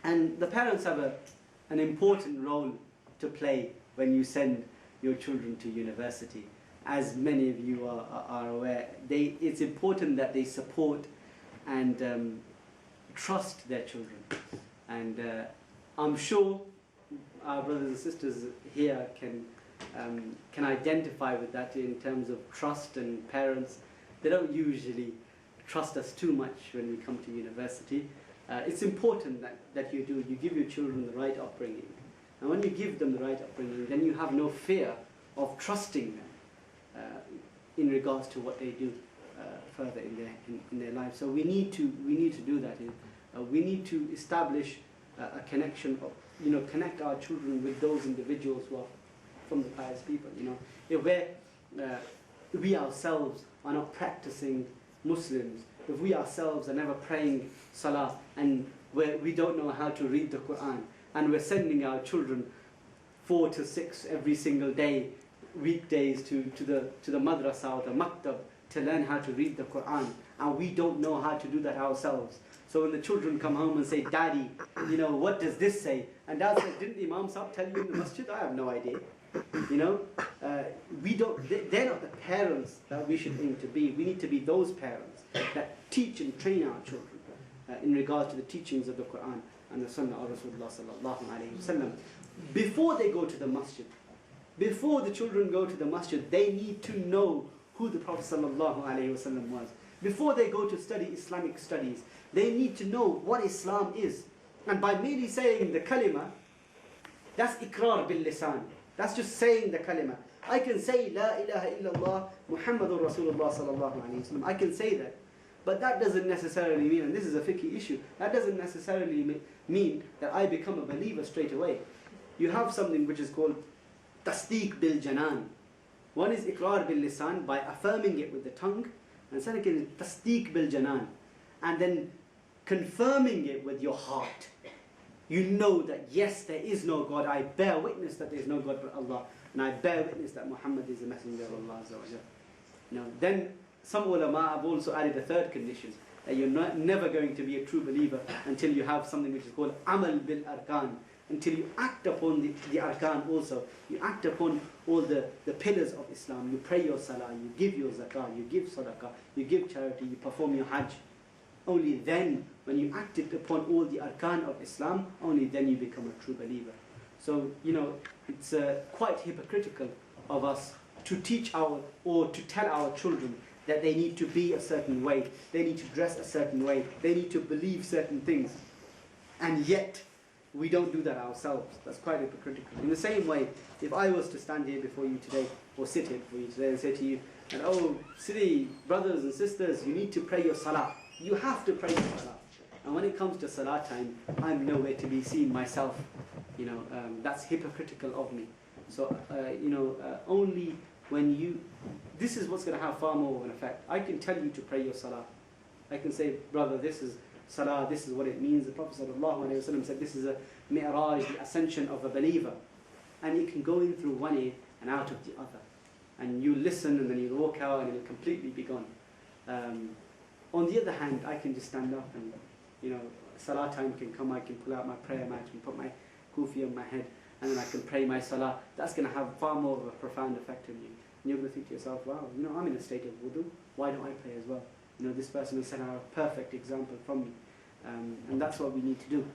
And the parents have an important role to play when you send your children to university. As many of you are aware, it's important that they support and trust their children. And I'm sure our brothers and sisters here can identify with that in terms of trust, and parents, they don't usually trust us too much when we come to university. It's important that you give your children the right upbringing. And when you give them the right upbringing, then you have no fear of trusting them in regards to what they do further in their life. So we need to do that. We need to establish a connection of, connect our children with those individuals who are from the pious people. If we ourselves are not practicing Muslims, if we ourselves are never praying salah, and we don't know how to read the Quran, and we're sending our children 4 to 6 every single day, weekdays to the madrasa or the maktab to learn how to read the Quran, and we don't know how to do that ourselves. So when the children come home and say, "Daddy, what does this say?" And Dad says, "Didn't the Imam Sahib tell you in the masjid?" I have no idea. They're not the parents that we should aim to be. We need to be those parents that teach and train our children in regard to the teachings of the Quran and the Sunnah of Rasulullah sallallahu alaihi wasallam. Before they go to the masjid, before the children go to the masjid, they need to know who the Prophet sallallahu alaihi wasallam was. Before they go to study Islamic studies, they need to know what Islam is. And by merely saying the kalima, that's ikrar bil lisan. That's just saying the kalima. I can say La ilaha illallah Muhammadur Rasulullah sallallahu alaihi wasallam. I can say that. But that doesn't necessarily mean, and this is a fiqh issue, that doesn't necessarily mean that I become a believer straight away. You have something which is called tasdeeq bil janan. One is ikrar bil lisan, by affirming it with the tongue, and second is tasdeeq bil janan, and then confirming it with your heart. You know that yes, there is no God. I bear witness that there is no God but Allah, and I bear witness that Muhammad is the messenger of Allah Azza wa Jalla. Then some ulama have also added a third condition, that you're never going to be a true believer until you have something which is called amal bil arkan, until you act upon the arkan also. You act upon all the pillars of Islam. You pray your salah, you give your zakah, you give sadaqah, you give charity, you perform your hajj. Only then, when you acted upon all the arkan of Islam, only then you become a true believer. So, it's quite hypocritical of us to teach or to tell our children that they need to be a certain way, they need to dress a certain way, they need to believe certain things, and yet we don't do that ourselves. That's quite hypocritical. In the same way, if I was to stand here before you today, or sit here before you today and say to you, Sidi, brothers and sisters, you need to pray your salah. You have to pray your salah. And when it comes to salah time, I'm nowhere to be seen myself. That's hypocritical of me. So, only when this is what's going to have far more of an effect. I can tell you to pray your salah. I can say, brother, this is salah, this is what it means. The Prophet ﷺ said this is a mi'raj, the ascension of a believer. And it can go in through one ear and out of the other. And you listen and then you walk out and it'll completely be gone. On the other hand, I can just stand up and, salah time can come, I can pull out my prayer mat and put my kufi on my head, and then I can pray my salah. That's going to have far more of a profound effect on you. And you're going to think to yourself, wow, I'm in a state of wudu, why don't I pray as well? This person has set out a perfect example from me. And that's what we need to do.